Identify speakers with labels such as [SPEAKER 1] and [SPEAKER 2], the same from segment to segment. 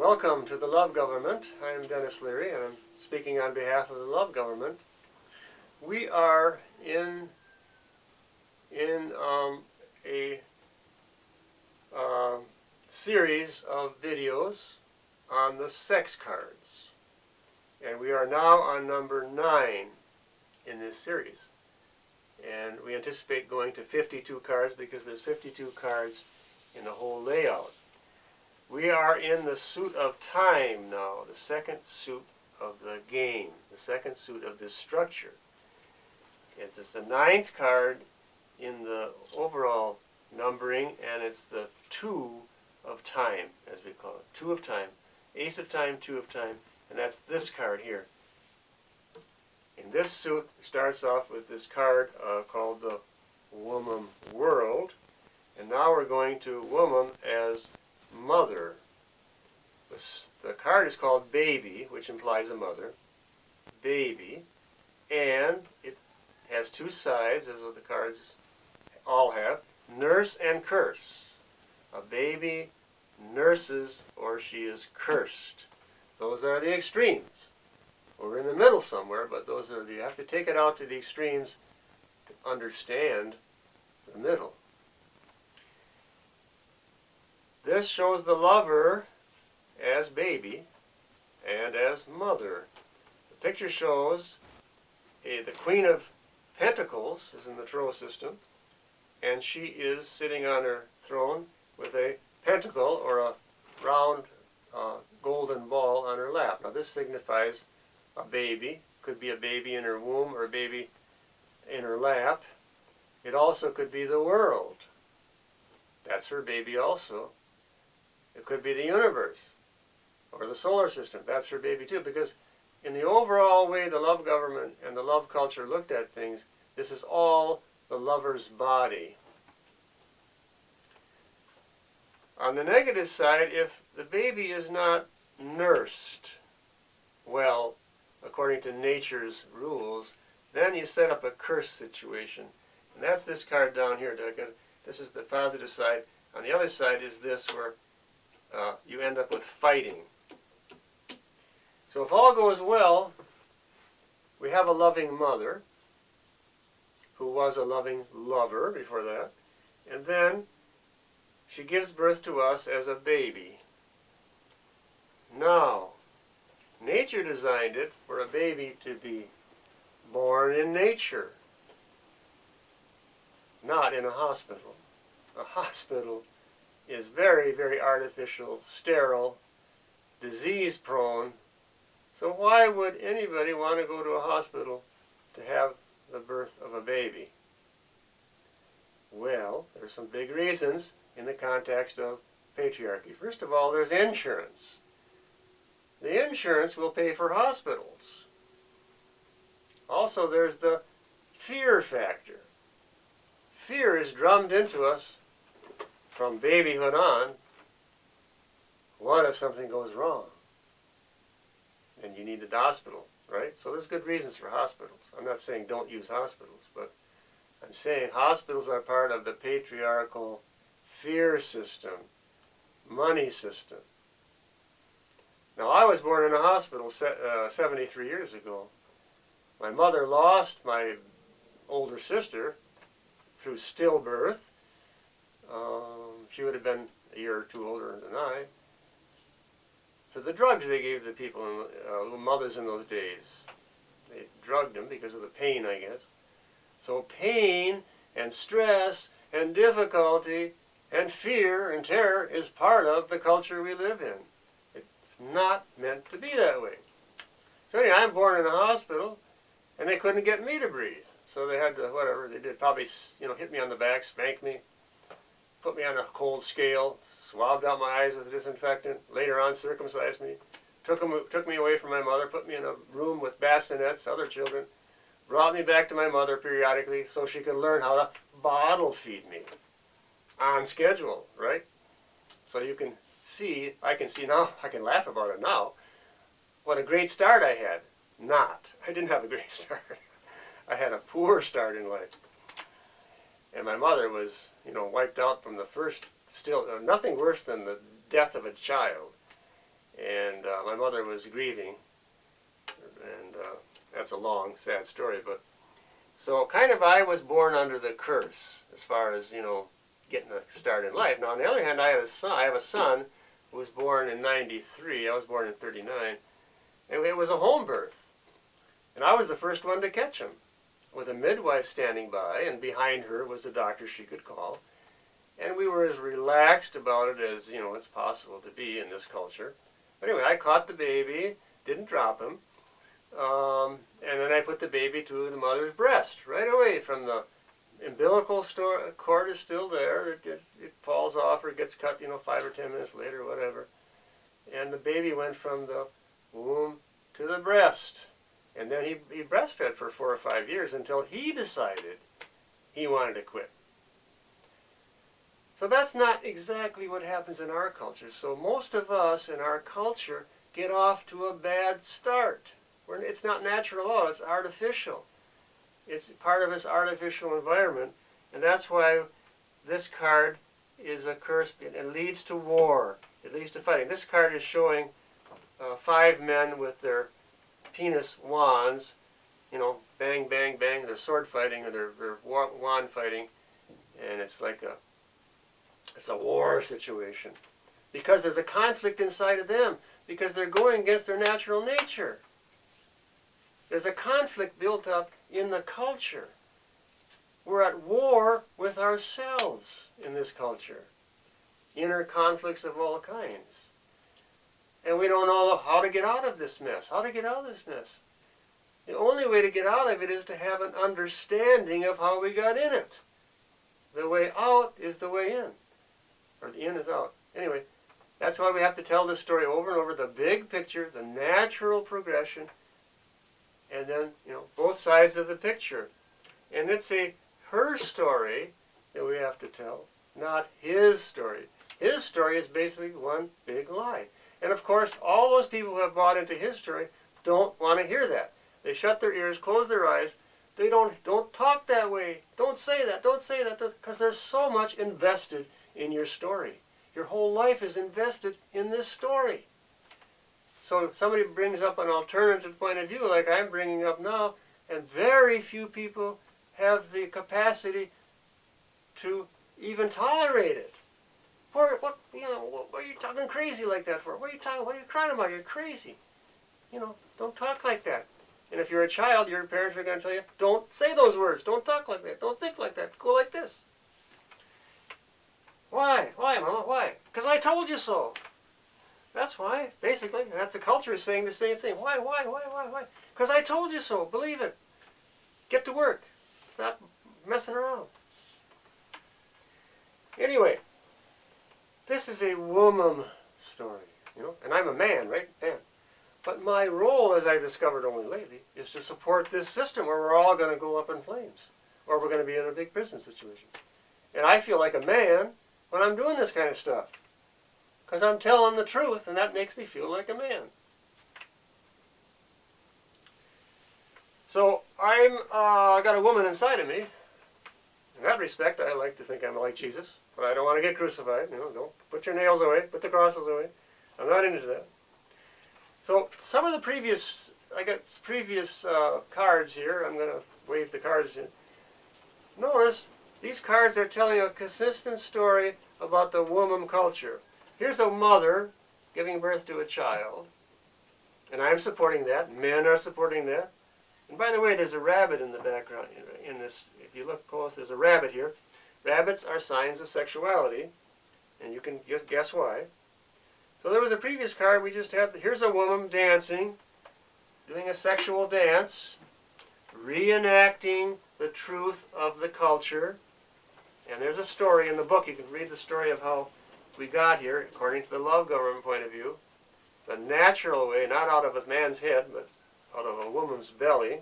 [SPEAKER 1] Welcome to the Love Government. I am Dennis Leary, and I'm speaking on behalf of the Love Government. We are in a series of videos on the sex cards, and we are now on number 9 in this series. And we anticipate going to 52 cards because there's 52 cards in the whole layout. We are in the suit of time now, the second suit of the game, the second suit of this structure. It's the 9th card in the overall numbering, and it's the 2 of time, as we call it. 2 of time. Ace of time, 2 of time, and that's this card here. In this suit, starts off with this card called the Woman World, and now we're going to Woman as Mother. The card is called Baby, which implies a mother. Baby. And it has 2 sides, as the cards all have. Nurse and curse. A baby nurses or she is cursed. Those are the extremes. We're in the middle somewhere, but those are you have to take it out to the extremes to understand the middle. This shows the lover as baby and as mother. The picture shows the Queen of Pentacles is in the Tarot system, and she is sitting on her throne with a pentacle or a round golden ball on her lap. Now this signifies a baby. Could be a baby in her womb or a baby in her lap. It also could be the world. That's her baby also. It could be the universe or the solar system. That's her baby too, because in the overall way the love government and the love culture looked at things, this is all the lover's body. On the negative side, if the baby is not nursed well, according to nature's rules, then you set up a curse situation. And that's this card down here. This is the positive side. On the other side is this, where you end up with fighting. So if all goes well, we have a loving mother who was a loving lover before that, and then she gives birth to us as a baby. Now, nature designed it for a baby to be born in nature, not in a hospital. A hospital is very, very artificial, sterile, disease-prone. So why would anybody want to go to a hospital to have the birth of a baby? Well, there's some big reasons in the context of patriarchy. First of all, there's insurance. The insurance will pay for hospitals. Also, there's the fear factor. Fear is drummed into us from babyhood on. What if something goes wrong? And you need the hospital, right? So there's good reasons for hospitals. I'm not saying don't use hospitals, but I'm saying hospitals are part of the patriarchal fear system, money system. Now, I was born in a hospital 73 years ago. My mother lost my older sister through stillbirth. She would have been a year or 2 older than I. To the drugs they gave the people, mothers in those days. They drugged them because of the pain, I guess. So pain and stress and difficulty and fear and terror is part of the culture we live in. It's not meant to be that way. So anyway, I'm born in a hospital, and they couldn't get me to breathe. So they had to, whatever they did, probably hit me on the back, spank me, put me on a cold scale, swabbed out my eyes with a disinfectant, later on circumcised me, took me away from my mother, put me in a room with bassinets, other children, brought me back to my mother periodically so she could learn how to bottle feed me on schedule, right? So you can see, I can see now, I can laugh about it now, what a great start I had. Not. I didn't have a great start. I had a poor start in life. And my mother was, wiped out from the first, still, nothing worse than the death of a child. and my mother was grieving, and that's a long, sad story. But so kind of I was born under the curse as far as getting a start in life. Now on the other hand, I have a son who was born in '93. I was born in '39, and it was a home birth, and I was the first one to catch him, with a midwife standing by, and behind her was the doctor she could call. And we were as relaxed about it as, it's possible to be in this culture. But anyway, I caught the baby, didn't drop him, and then I put the baby to the mother's breast right away from the umbilical cord is still there. It falls off or gets cut, 5 or 10 minutes later, whatever. And the baby went from the womb to the breast. And then he breastfed for 4 or 5 years until he decided he wanted to quit. So that's not exactly what happens in our culture. So most of us in our culture get off to a bad start. It's not natural law, it's artificial. It's part of this artificial environment, and that's why this card is a curse. It leads to war. It leads to fighting. This card is showing 5 men with their penis wands, bang, bang, bang. They're sword fighting or they're wand fighting, and it's like it's a war situation because there's a conflict inside of them because they're going against their natural nature. There's a conflict built up in the culture. We're at war with ourselves in this culture. Inner conflicts of all kinds. And we don't know how to get out of this mess. How to get out of this mess. The only way to get out of it is to have an understanding of how we got in it. The way out is the way in. Or the in is out. Anyway, that's why we have to tell this story over and over. The big picture, the natural progression, and then, both sides of the picture. And it's her story that we have to tell, not his story. His story is basically one big lie. And of course, all those people who have bought into his story don't want to hear that. They shut their ears, close their eyes. They don't talk that way. Don't say that, because there's so much invested in your story. Your whole life is invested in this story. So if somebody brings up an alternative point of view like I'm bringing up now, and very few people have the capacity to even tolerate it. What are you talking crazy like that for? What are you crying about? You're crazy. Don't talk like that. And if you're a child, your parents are going to tell you, don't say those words. Don't talk like that. Don't think like that. Go like this. Why? Why, Mama? Why? Because I told you so. That's why, basically. And that's the culture is saying the same thing. Why? Because I told you so. Believe it. Get to work. Stop messing around. Anyway, this is a woman story, and I'm a man, right? Man. But my role, as I've discovered only lately, is to support this system where we're all going to go up in flames, or we're going to be in a big prison situation. And I feel like a man when I'm doing this kind of stuff, because I'm telling the truth, and that makes me feel like a man. So I got a woman inside of me. In that respect, I like to think I'm like Jesus, but I don't want to get crucified. Don't put your nails away, put the crosses away. I'm not into that. So some of the previous cards here. I'm going to wave the cards in. Notice these cards are telling a consistent story about the woman culture. Here's a mother giving birth to a child, and I'm supporting that. Men are supporting that. And by the way, there's a rabbit in the background in this. If you look close, there's a rabbit here. Rabbits are signs of sexuality, and you can just guess why. So there was a previous card we just had. Here's a woman dancing, doing a sexual dance, reenacting the truth of the culture. And there's a story in the book. You can read the story of how we got here, according to the love government point of view. The natural way, not out of a man's head, but out of a woman's belly.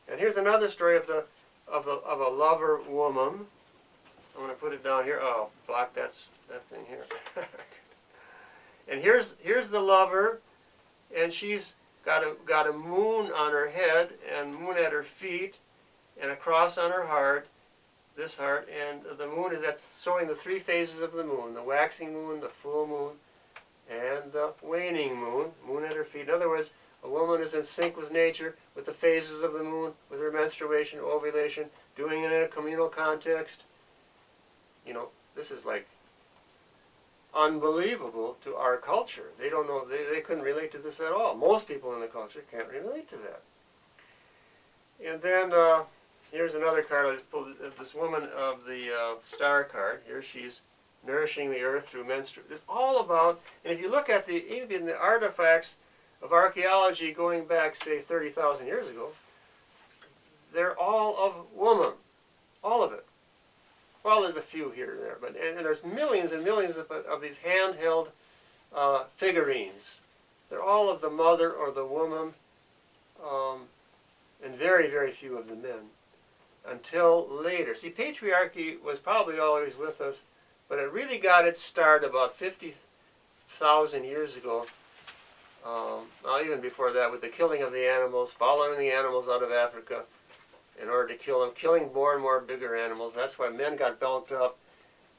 [SPEAKER 1] And here's another story of a lover woman. I'm going to put it down here. Oh, block that thing here. And here's the lover, and she's got a moon on her head and moon at her feet, and a cross on her heart. This heart, and the moon that's showing the 3 phases of the moon: the waxing moon, the full moon, and the waning moon, moon at her feet. In other words, a woman is in sync with nature, with the phases of the moon, with her menstruation, ovulation, doing it in a communal context. You know, this is like unbelievable to our culture. They don't know, they couldn't relate to this at all. Most people in the culture can't relate to that. And then here's another card. I just pulled this woman of the star card. Here she's nourishing the earth through menstruation. It's all about, and if you look at even the artifacts of archaeology going back, say, 30,000 years ago, they're all of woman. All of it. Well, there's a few here and there, but and there's millions and millions of these handheld figurines. They're all of the mother or the woman, and very, very few of the men, until later. See, patriarchy was probably always with us, but it really got its start about 50,000 years ago, well, even before that, with the killing of the animals, following the animals out of Africa in order to kill them, killing more and more bigger animals. That's why men got bulked up,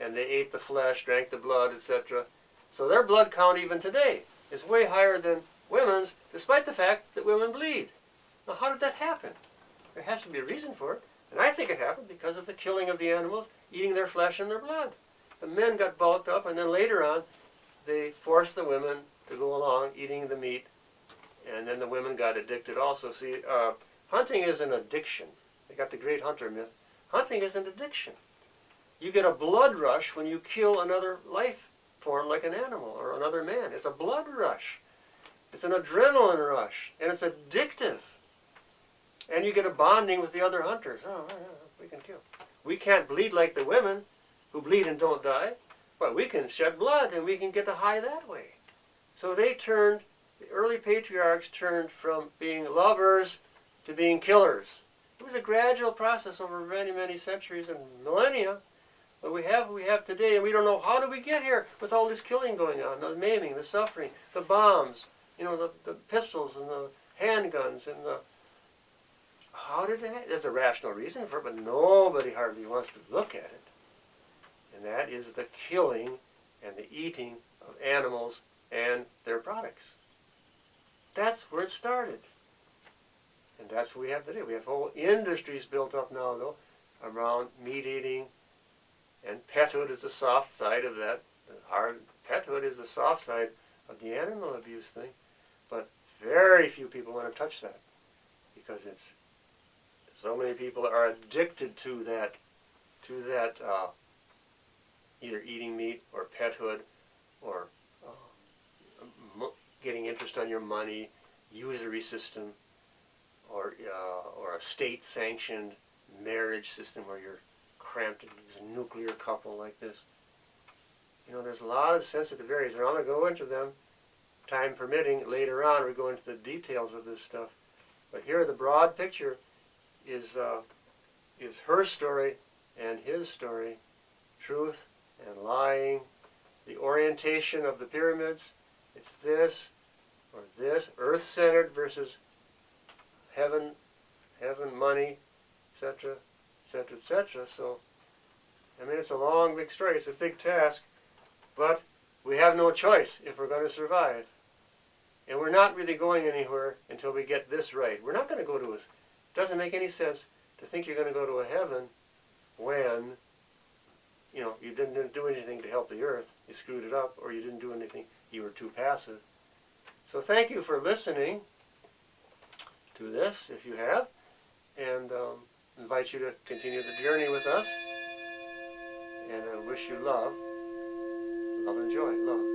[SPEAKER 1] and they ate the flesh, drank the blood, etc. So their blood count even today is way higher than women's, despite the fact that women bleed. Now, how did that happen? There has to be a reason for it. And I think it happened because of the killing of the animals, eating their flesh and their blood. The men got bulked up, and then later on, they forced the women to go along eating the meat, and then the women got addicted also. See, hunting is an addiction. They got the great hunter myth. Hunting is an addiction. You get a blood rush when you kill another life form like an animal or another man. It's a blood rush. It's an adrenaline rush, and it's addictive. And you get a bonding with the other hunters. Oh, yeah, we can kill. We can't bleed like the women who bleed and don't die, but we can shed blood and we can get a high that way. So the early patriarchs turned from being lovers to being killers. It was a gradual process over many, many centuries and millennia. But we have today, and we don't know how did we get here with all this killing going on, the maiming, the suffering, the bombs, you know, the pistols and the handguns and the... How did it? There's a rational reason for it, but nobody hardly wants to look at it. And that is the killing and the eating of animals and their products. That's where it started. And that's what we have today. We have whole industries built up now, though, around meat eating, and pethood is the soft side of that. Hard pethood is the soft side of the animal abuse thing. But very few people want to touch that, because it's so many people are addicted to that either eating meat or pethood or getting interest on your money, usury system, or a state-sanctioned marriage system where you're cramped into this nuclear couple like this. You know, there's a lot of sensitive areas, and I'm going to go into them, time permitting. Later on, we go into the details of this stuff. But here, the broad picture is her story and his story, truth and lying, the orientation of the pyramids. It's this or this, earth-centered versus heaven, money, etc., etc., etc. So, I mean, it's a long, big story. It's a big task, but we have no choice if we're going to survive. And we're not really going anywhere until we get this right. We're not going to go to a... It doesn't make any sense to think you're going to go to a heaven when, you know, you didn't do anything to help the earth, you screwed it up, or you didn't do anything, you were too passive. So thank you for listening to this, if you have, and invite you to continue the journey with us, and I wish you love and joy, love.